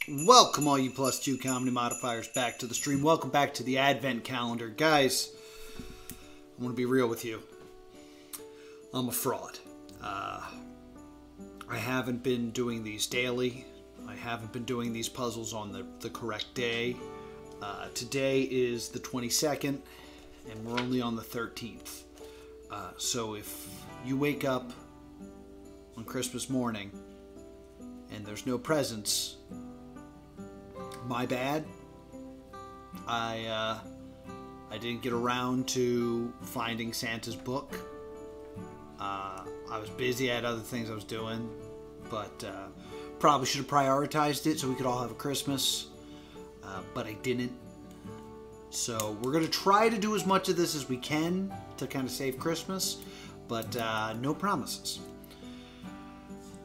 Welcome all you +2 comedy modifiers back to the stream. Welcome back to the advent calendar. Guys, I want to be real with you. I'm a fraud. I haven't been doing these daily. I haven't been doing these puzzles on the correct day. Today is the 22nd and we're only on the 13th. So if you wake up on Christmas morning and there's no presents, my bad. I didn't get around to finding Santa's book. I was busy, I had other things I was doing, but probably should have prioritized it so we could all have a Christmas, but I didn't. So we're going to try to do as much of this as we can to kind of save Christmas, but no promises.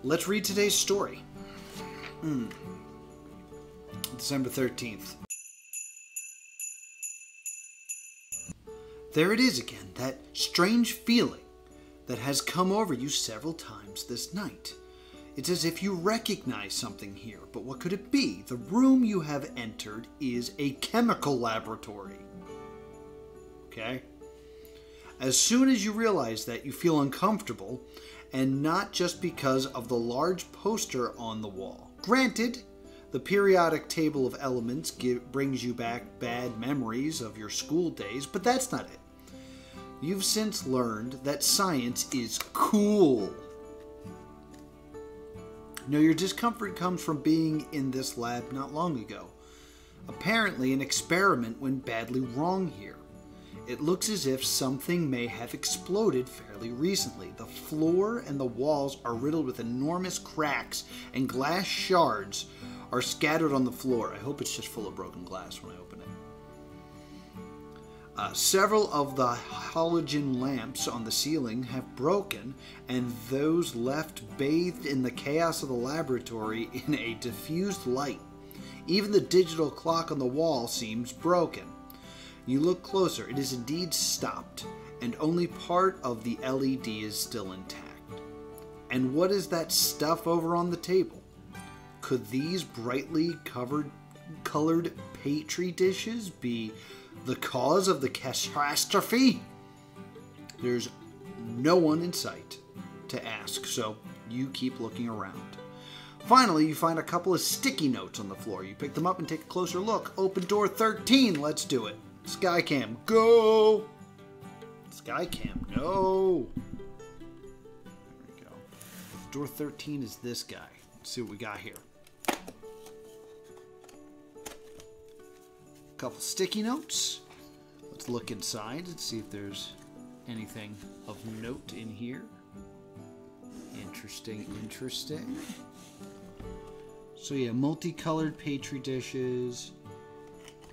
Let's read today's story. December 13th. There it is again, that strange feeling that has come over you several times this night. It's as if you recognize something here, but what could it be? The room you have entered is a chemical laboratory. Okay? As soon as you realize that, you feel uncomfortable, and not just because of the large poster on the wall. Granted, the periodic table of elements brings you back bad memories of your school days, but that's not it. You've since learned that science is cool. No, your discomfort comes from being in this lab not long ago. Apparently, an experiment went badly wrong here. It looks as if something may have exploded fairly recently. The floor and the walls are riddled with enormous cracks, and glass shards are scattered on the floor. I hope it's just full of broken glass when I open it. Several of the halogen lamps on the ceiling have broken, and those left bathed in the chaos of the laboratory in a diffused light. Even the digital clock on the wall seems broken. You look closer. It is indeed stopped, and only part of the LED is still intact. And what is that stuff over on the table? Could these brightly colored petri dishes be the cause of the catastrophe? There's no one in sight to ask, so you keep looking around. Finally, you find a couple of sticky notes on the floor. You pick them up and take a closer look. Open door 13. Let's do it. Skycam, go! Skycam, no! There we go. Door 13 is this guy. Let's see what we got here. Couple sticky notes. Let's look inside and see if there's anything of note in here. Interesting, interesting. So yeah, multicolored petri dishes.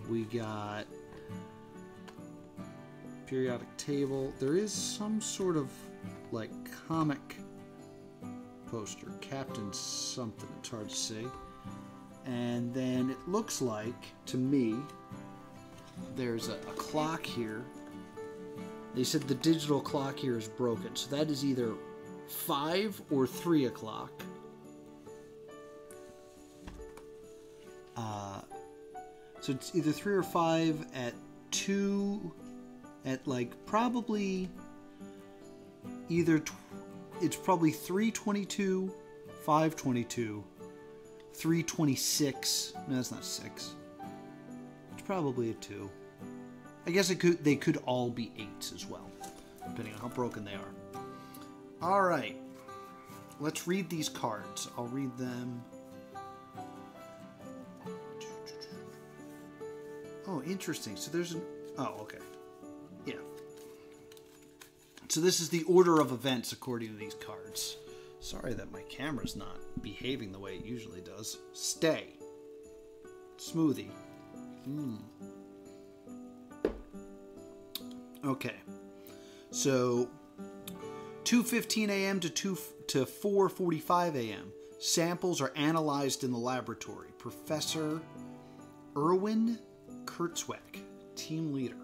We got periodic table. There is some sort of like comic poster, Captain something, it's hard to say. And then it looks like, to me, there's a clock here. They said the digital clock here is broken. So that is either 5 or 3 o'clock. So it's either 3 or 5 at 2, at like probably either, it's probably 3:22, 5:22, 3:26. No, that's not 6. It's probably a 2. I guess they could all be 8s as well, depending on how broken they are. All right, let's read these cards. I'll read them. Oh, interesting. So there's an... Oh, okay. Yeah. So this is the order of events according to these cards. Sorry that my camera's not behaving the way it usually does. Stay. Smoothie. Okay. So 2:15 a.m. to 4:45 a.m. Samples are analyzed in the laboratory. Professor Erwin Kurzweck, team leader.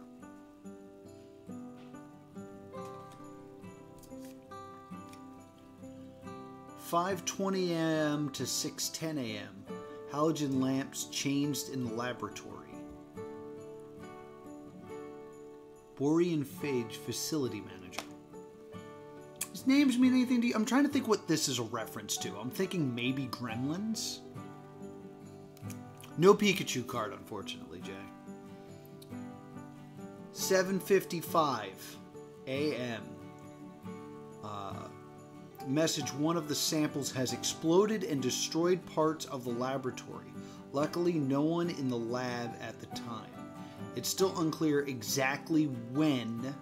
5:20 a.m. to 6:10 a.m. halogen lamps changed in the laboratory. Borean Phage facility manager. His names mean anything to you? I'm trying to think what this is a reference to. I'm thinking maybe Gremlins. No Pikachu card, unfortunately, Jay. 7:55 a.m. Message: one of the samples has exploded and destroyed parts of the laboratory. Luckily, no one in the lab at the time. It's still unclear exactly when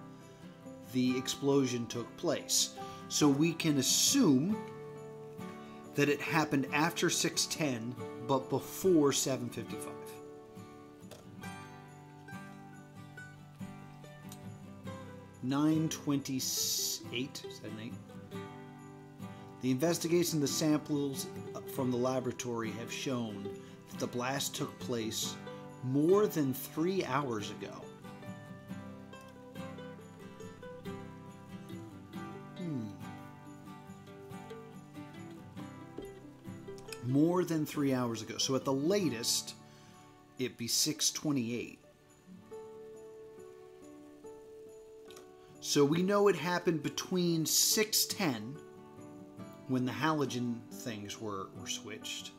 the explosion took place. So we can assume that it happened after 6:10, but before 7:55. (9:28) is that an 8? The investigation of the samples from the laboratory have shown that the blast took place more than 3 hours ago. More than 3 hours ago. So at the latest, it'd be 6:28. So we know it happened between 6:10, when the halogen things were switched,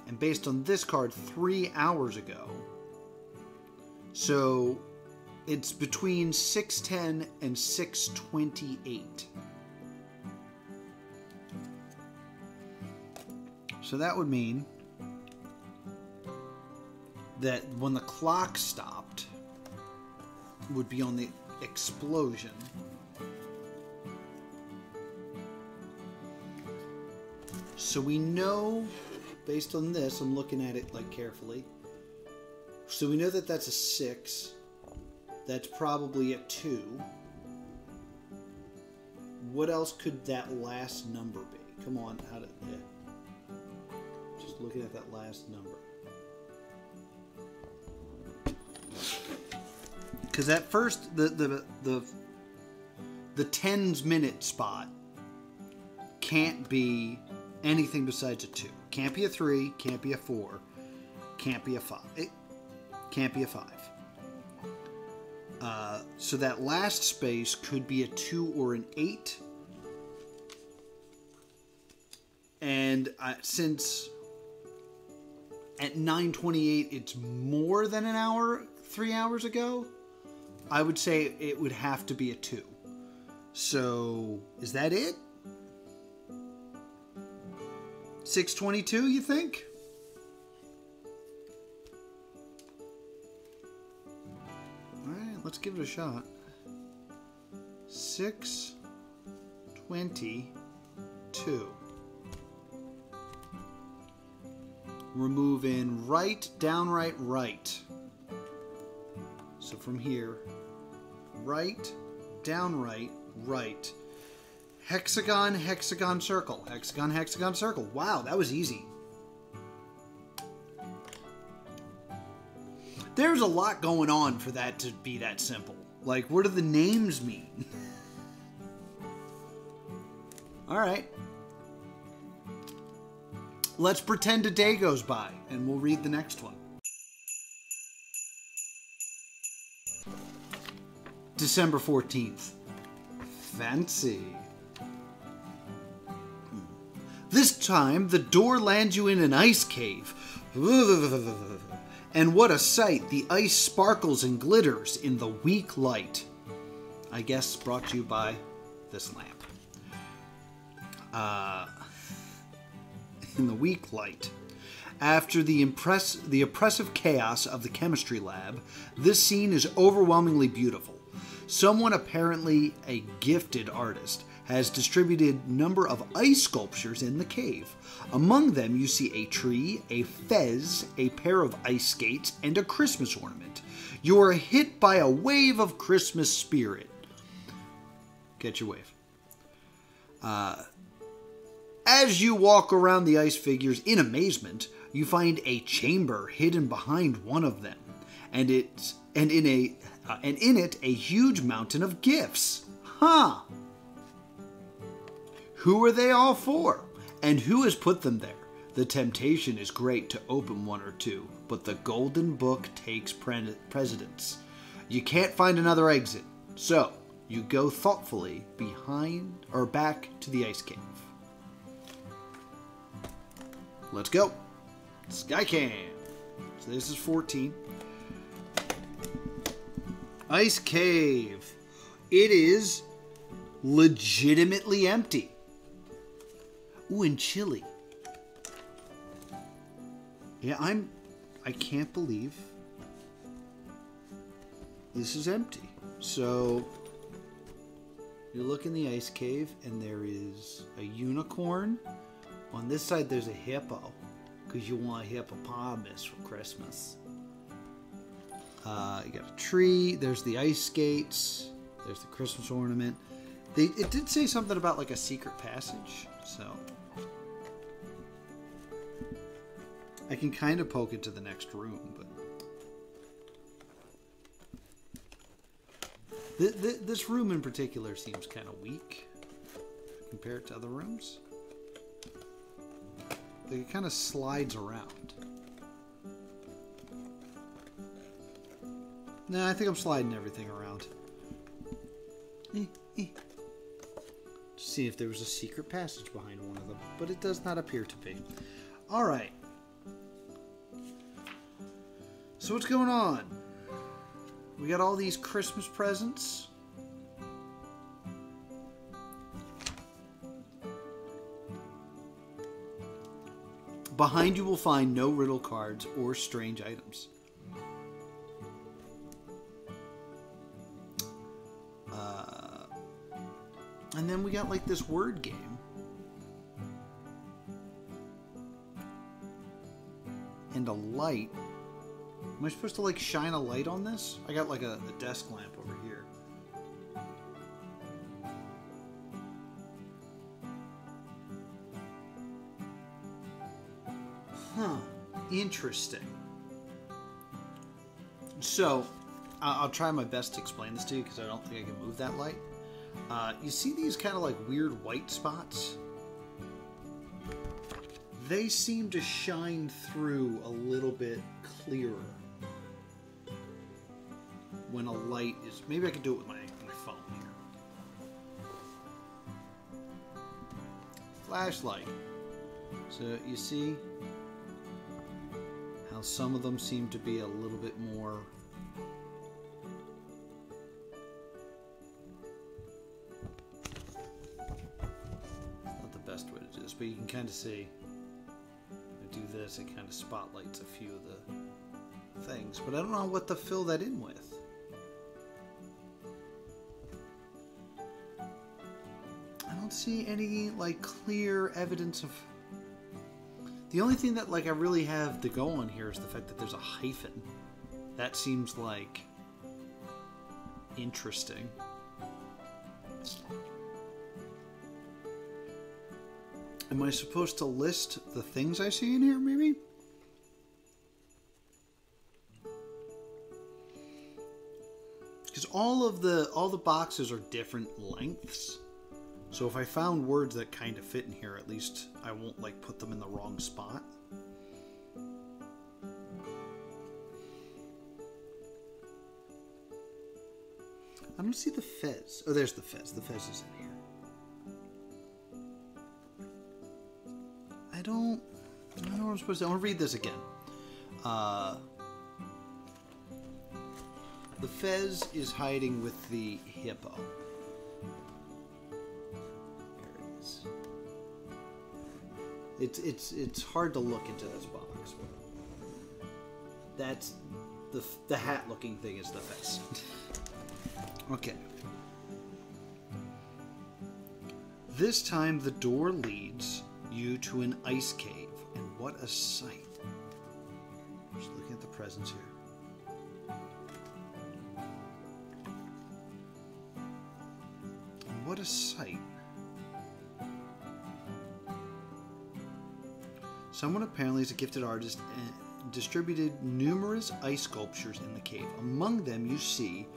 and based on this card, 3 hours ago. So it's between 6:10 and 6:28. So that would mean that when the clock stopped would be on the explosion. So we know, based on this, I'm looking at it like carefully. So we know that that's a 6. That's probably a 2. What else could that last number be? Come on, how did just looking at that last number. Because at first, the tens minute spot can't be anything besides a 2. Can't be a 3, can't be a 4, can't be a 5. It can't be a 5. So that last space could be a 2 or an 8. And since at 9:28 it's more than an hour, 3 hours ago, I would say it would have to be a 2. So, is that it? 6:22, you think? Alright, let's give it a shot. 6:22. We're moving right, downright right. So from here, right, downright, right. Hexagon, hexagon, circle. Hexagon, hexagon, circle. Wow, that was easy. There's a lot going on for that to be that simple. Like, what do the names mean? Alright. Let's pretend a day goes by, and we'll read the next one. December 14th. Fancy. This time, the door lands you in an ice cave. And what a sight! The ice sparkles and glitters in the weak light. I guess brought to you by this lamp. In the weak light. After the oppressive chaos of the chemistry lab, this scene is overwhelmingly beautiful. Someone, apparently a gifted artist, has distributed a number of ice sculptures in the cave. Among them you see a tree, a fez, a pair of ice skates, and a Christmas ornament. You are hit by a wave of Christmas spirit. Get your wave. As you walk around the ice figures in amazement, you find a chamber hidden behind one of them, and in it a huge mountain of gifts. Huh. Who are they all for? And who has put them there? The temptation is great to open one or two, but the golden book takes precedence. You can't find another exit, so you go thoughtfully behind or back to the ice cave. Let's go. Sky Camp. So this is 14. Ice cave. It is legitimately empty. Ooh, and chilly. Yeah, I can't believe this is empty. So you look in the ice cave and there is a unicorn. On this side there's a hippo, because you want a hippopotamus for Christmas. You got a tree, there's the ice skates, there's the Christmas ornament. It did say something about like a secret passage, so I can kind of poke it to the next room, but this room in particular seems kind of weak compared to other rooms. Like it kind of slides around. Nah, I think I'm sliding everything around. Just see if there was a secret passage behind one of them, but it does not appear to be. Alright. So what's going on? We got all these Christmas presents. Behind you will find no riddle cards or strange items. And then we got like this word game. And a light. Am I supposed to like shine a light on this? I got like a desk lamp over here. Huh. Interesting. So, I'll try my best to explain this to you because I don't think I can move that light. You see these kind of like weird white spots? They seem to shine through a little bit clearer when a light is... Maybe I could do it with my phone here. Flashlight. So you see how some of them seem to be a little bit more... Not the best way to do this, but you can kind of see. I do this, it kind of spotlights a few of the things, but I don't know what to fill that in with. I don't see any like clear evidence of... The only thing that like I really have to go on here is the fact that there's a hyphen. That seems like interesting. Am I supposed to list the things I see in here, maybe? Because all the boxes are different lengths. So if I found words that kind of fit in here, at least I won't like put them in the wrong spot. I don't see the fez. Oh, there's the fez. The fez is in here. I don't know what I'm supposed to... I want to read this again. The fez is hiding with the hippo. There it is. It's hard to look into this box. That's the hat-looking thing is the fez. Okay. This time the door leads you to an ice cave, and what a sight. Just looking at the presents here. And what a sight. Someone apparently is a gifted artist and distributed numerous ice sculptures in the cave. Among them you see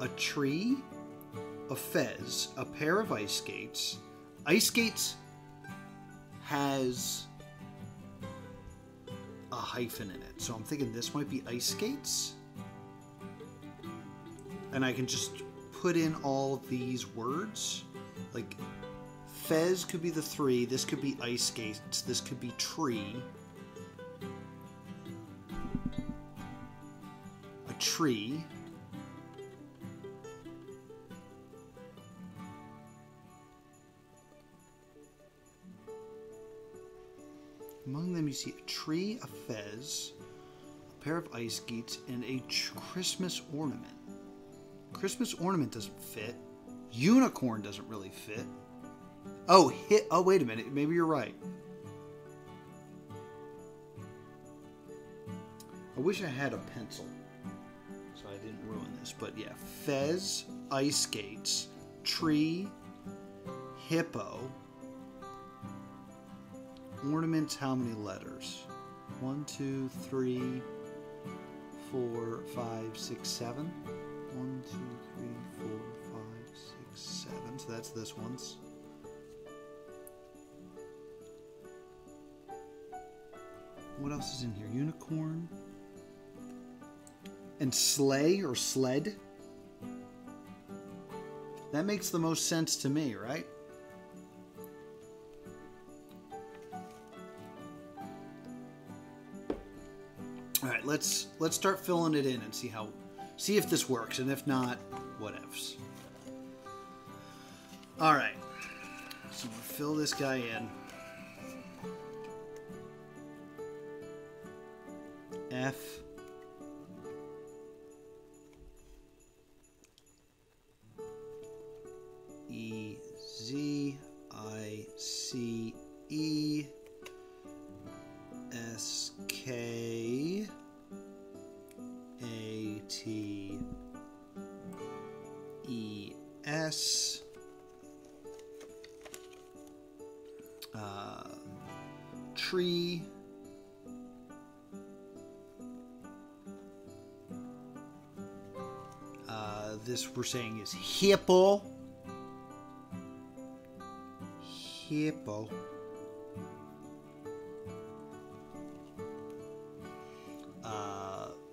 a tree, a fez, a pair of ice skates. Ice skates has a hyphen in it. So I'm thinking this might be ice skates. And I can just put in all these words. Like, fez could be the 3. This could be ice skates. This could be tree. A tree. Among them you see a tree, a fez, a pair of ice skates, and a Christmas ornament. Christmas ornament doesn't fit. Unicorn doesn't really fit. Oh, wait a minute. Maybe you're right. I wish I had a pencil so I didn't ruin this. But yeah, fez, ice skates, tree, hippo. Ornaments, how many letters? 1, 2, 3, 4, 5, 6, 7. 1, 2, 3, 4, 5, 6, 7. So that's this one's. What else is in here? Unicorn. And sleigh or sled. That makes the most sense to me, right? All right, let's start filling it in and see if this works, and if not, whatevs. All right, so we'll fill this guy in. F E Z I C E S K A T E S tree this we're saying is hippo. Hippo.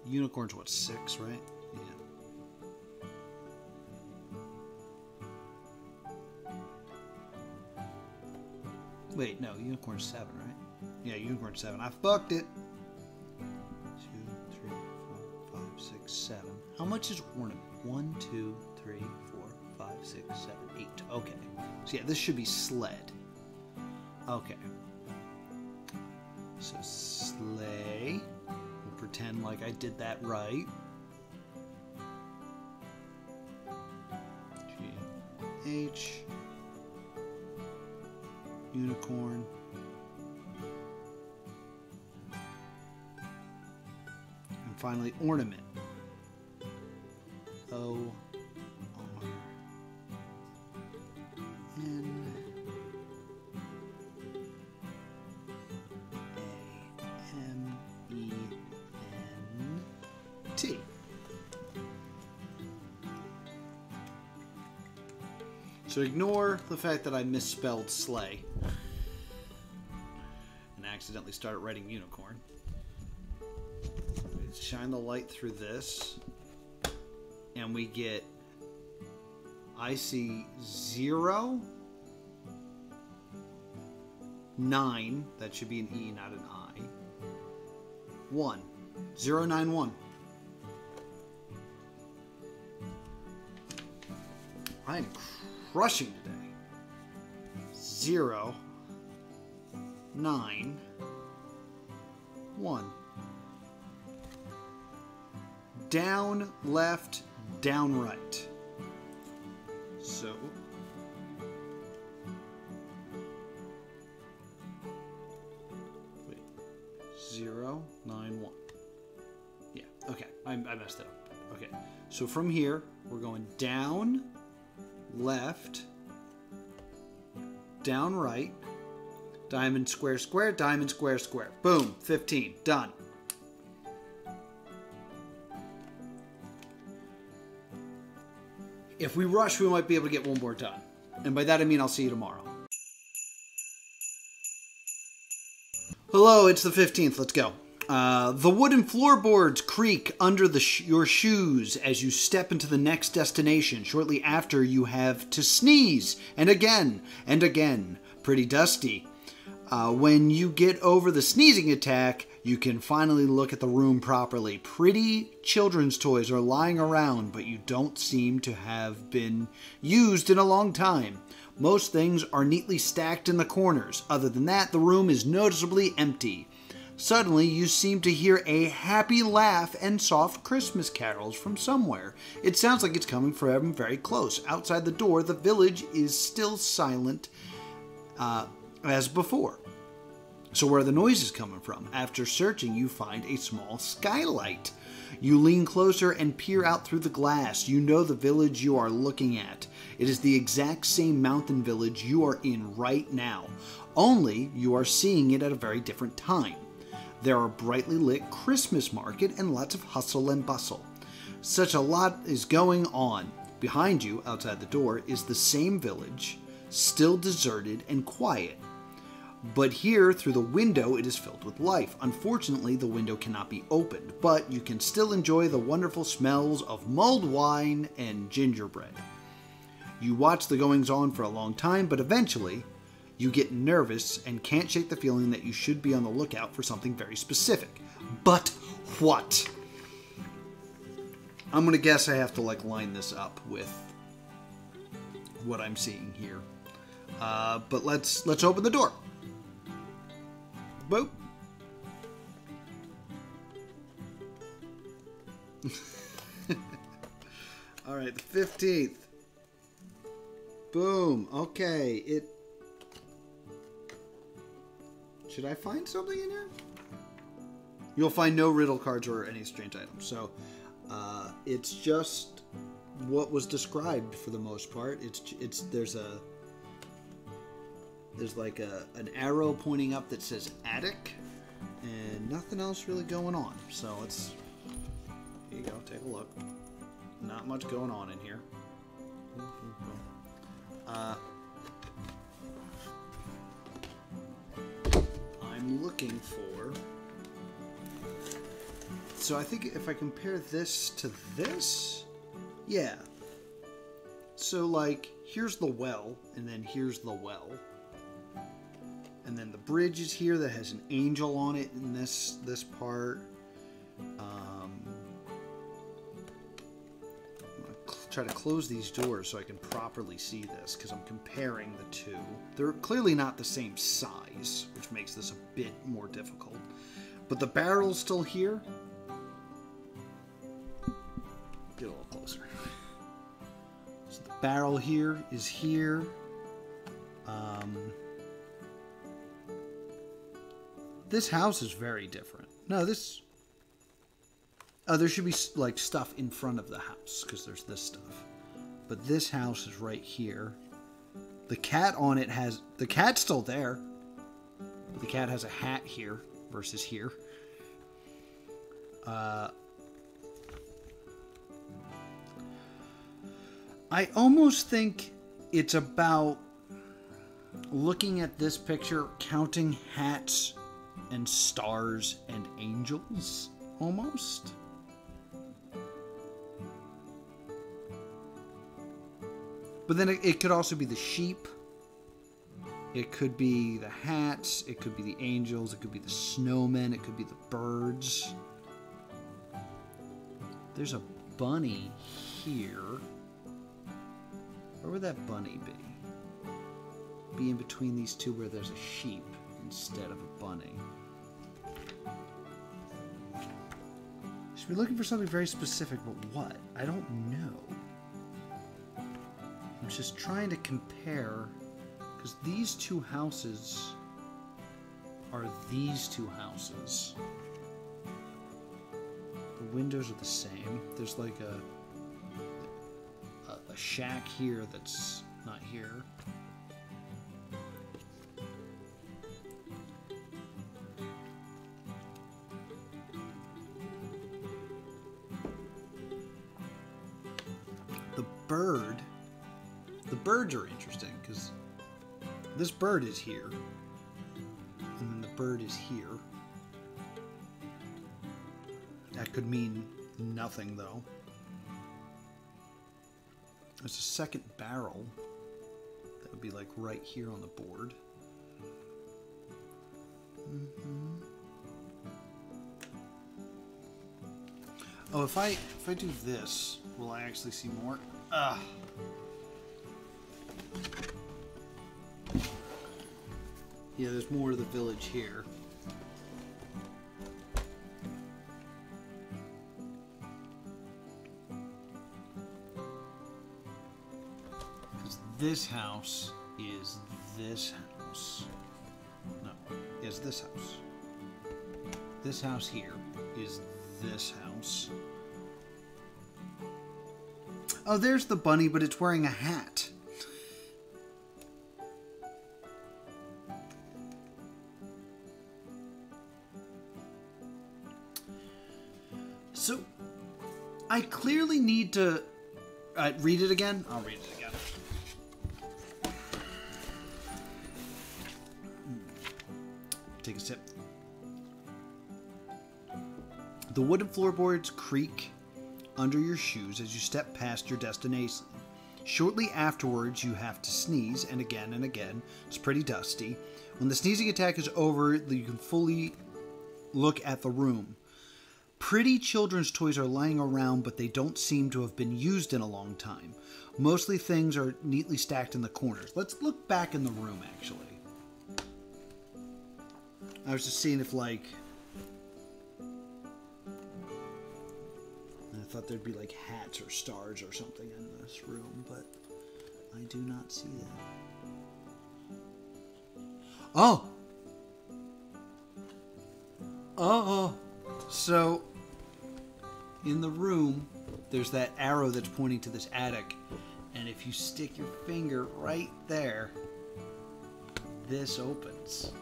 Unicorn's what, 6, right? Yeah. Wait, no, unicorn's 7, right? Yeah, unicorn's 7. I fucked it. 2, 3, 4, 5, 6, 7. How much is ornament? 1, 2, 3, 4, 5, 6, 7, 8. Okay. So yeah, this should be sled. Okay. So sleigh. We'll pretend like I did that right. G-H. Unicorn. And finally, ornament. O-R-N-A-M-E-N-T. So ignore the fact that I misspelled sleigh and accidentally started writing unicorn. Shine the light through this. And we get, I see 0, 9, that should be an E, not an I, 1, 0, 9, 1. I am crushing today. 0, 9, 1. Down, left, down, right. So wait, 0, 9, 1. Yeah, okay, I messed it up. Okay, so from here we're going down, left, down, right, diamond, square, square, diamond, square, square. Boom, 15, done. If we rush, we might be able to get one more done. And by that I mean I'll see you tomorrow. Hello, it's the 15th. Let's go. The wooden floorboards creak under your shoes as you step into the next destination shortly after you have to sneeze, and again, and again. Pretty dusty. When you get over the sneezing attack, you can finally look at the room properly. Pretty children's toys are lying around, but you don't seem to have been used in a long time. Most things are neatly stacked in the corners. Other than that, the room is noticeably empty. Suddenly, you seem to hear a happy laugh and soft Christmas carols from somewhere. It sounds like it's coming from very close. Outside the door, the village is still silent as before. So where are the noises coming from? After searching, you find a small skylight. You lean closer and peer out through the glass. You know the village you are looking at. It is the exact same mountain village you are in right now. Only you are seeing it at a very different time. There are brightly lit Christmas market and lots of hustle and bustle. Such a lot is going on. Behind you, outside the door, is the same village, still deserted and quiet. But here, through the window, it is filled with life. Unfortunately, the window cannot be opened, but you can still enjoy the wonderful smells of mulled wine and gingerbread. You watch the goings-on for a long time, but eventually, you get nervous and can't shake the feeling that you should be on the lookout for something very specific. But what? I'm going to guess I have to line this up with what I'm seeing here. But let's open the door. Boop. All right, the 15th. Boom. Okay, should I find something in here? You'll find no riddle cards or any strange items. So, it's just what was described for the most part. There's like an arrow pointing up that says attic, and nothing else really going on. So here you go, take a look. Not much going on in here. I'm looking for... So I think if I compare this to this, yeah. So here's the well, and then here's the well. And then the bridge is here that has an angel on it in this part. I'm going to try to close these doors so I can properly see this, because I'm comparing the two. They're clearly not the same size, which makes this a bit more difficult. But the barrel's still here. Get a little closer. So the barrel here is here. This house is very different. No, this... Oh, there should be, stuff in front of the house, because there's this stuff. But this house is right here. The cat on it has... The cat's still there. But the cat has a hat here versus here. I almost think it's about looking at this picture, counting hats and stars and angels, almost. But then it could also be the sheep. It could be the hats. It could be the angels. It could be the snowmen. It could be the birds. There's a bunny here. Where would that bunny be? Be in between these two where there's a sheep instead of a bunny. Should be looking for something very specific, but what? I don't know. I'm just trying to compare, because these two houses are these two houses. The windows are the same. There's like a shack here that's not here. The birds are interesting because this bird is here, and then the bird is here. Could mean nothing, though. There's a second barrel. That would be like right here on the board. Oh, if I do this, will I actually see more? Yeah, there's more to the village here. Because this house is this house. No, is this house. This house here is this house. Oh, there's the bunny, but it's wearing a hat. So, I clearly need to read it again. I'll read it again. Take a sip. The wooden floorboards creak under your shoes as you step past your destination. Shortly afterwards, you have to sneeze, and again and again. It's pretty dusty. When the sneezing attack is over, you can fully look at the room. Pretty children's toys are lying around, but they don't seem to have been used in a long time. Mostly things are neatly stacked in the corners. Let's look back in the room, actually. I was just seeing if, like... I thought there'd be, like, hats or stars or something in this room, but I do not see that. Oh! Oh! So... in the room, there's that arrow that's pointing to this attic. And if you stick your finger right there, this opens.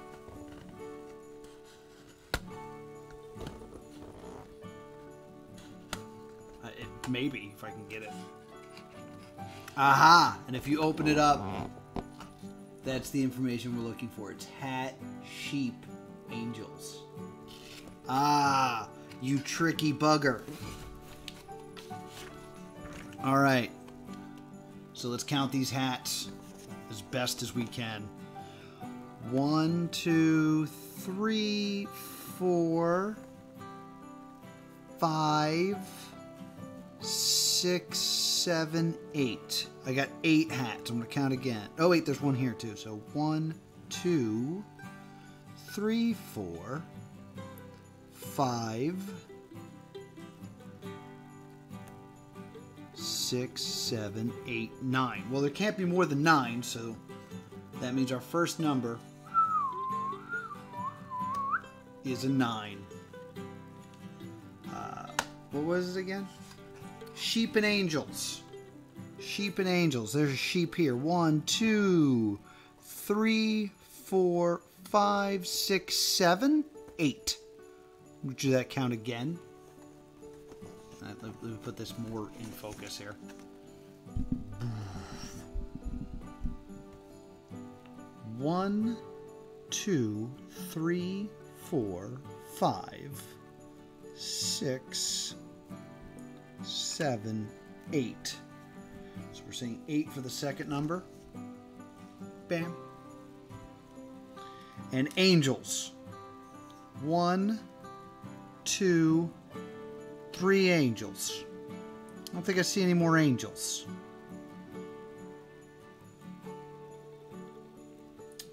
Maybe, if I can get it. Aha! And if you open it up, that's the information we're looking for. It's hat, sheep, angels. Ah! You tricky bugger. Alright. So let's count these hats as best as we can. 1, 2, 3, 4, 5, 6, 7, 8. I got 8 hats. I'm going to count again. Oh, wait, there's one here too. So 1, 2, 3, 4, 5, 6, 7, 8, 9. Well, there can't be more than 9, so that means our first number is a 9. What was it again? Sheep and angels. Sheep and angels. There's a sheep here. 1, 2, 3, 4, 5, 6, 7, 8. Do that count again? Let me put this more in focus here. 1, 2, 3, 4, 5, 6, 7, 8. So we're saying 8 for the second number. Bam. And angels. 1, 2, 3 angels. I don't think I see any more angels.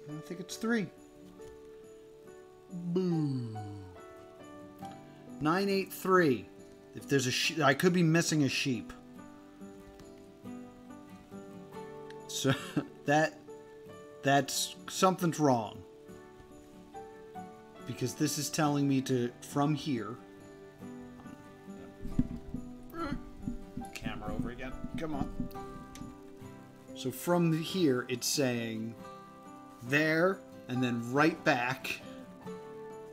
I think it's 3. Boom. 983. If there's a I could be missing a sheep. So that's something's wrong. Because this is telling me to from here. Camera over again. Come on. So from here it's saying there and then right back.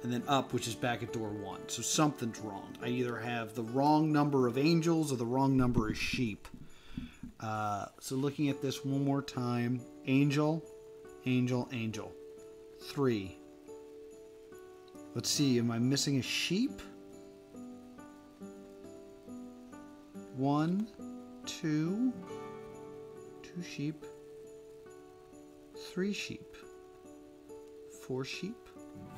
And then up, which is back at door 1. So something's wrong. I either have the wrong number of angels or the wrong number of sheep. So looking at this one more time. Angel, angel, angel. 3. Let's see, am I missing a sheep? 1, 2, 2 sheep, 3 sheep, 4 sheep,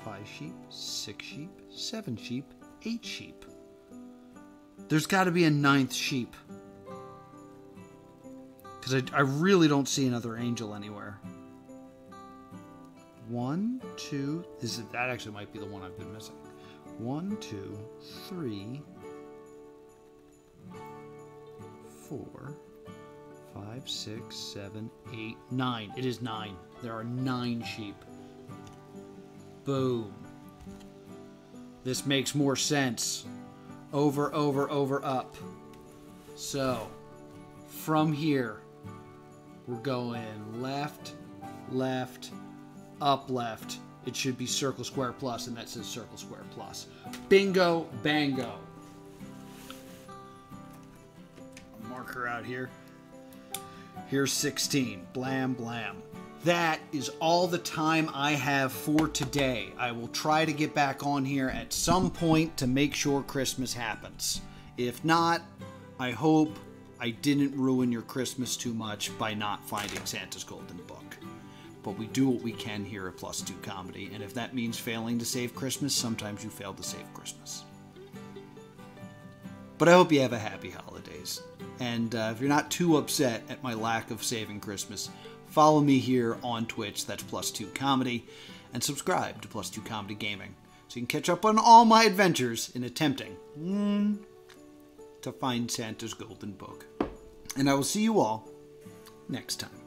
5 sheep, 6 sheep, 7 sheep, 8 sheep. There's got to be a 9th sheep. Because I really don't see another angel anywhere. 1, 2... that actually might be the one I've been missing. 1, 2, 3, 4, 5, 6, 7, 8, 9. It is 9. There are 9 sheep. Boom. This makes more sense. Over, up. So, from here, we're going left, up, left. It should be circle, square, plus, and that says circle, square, plus. Bingo, bango. A marker out here. Here's 16. Blam, blam. That is all the time I have for today. I will try to get back on here at some point to make sure Christmas happens. If not, I hope I didn't ruin your Christmas too much by not finding Santa's Golden Book. But we do what we can here at Plus 2 Comedy, and if that means failing to save Christmas, sometimes you fail to save Christmas. But I hope you have a happy holidays. And if you're not too upset at my lack of saving Christmas, follow me here on Twitch, that's Plus 2 Comedy, and subscribe to Plus 2 Comedy Gaming, so you can catch up on all my adventures in attempting to find Santa's Golden Book. And I will see you all next time.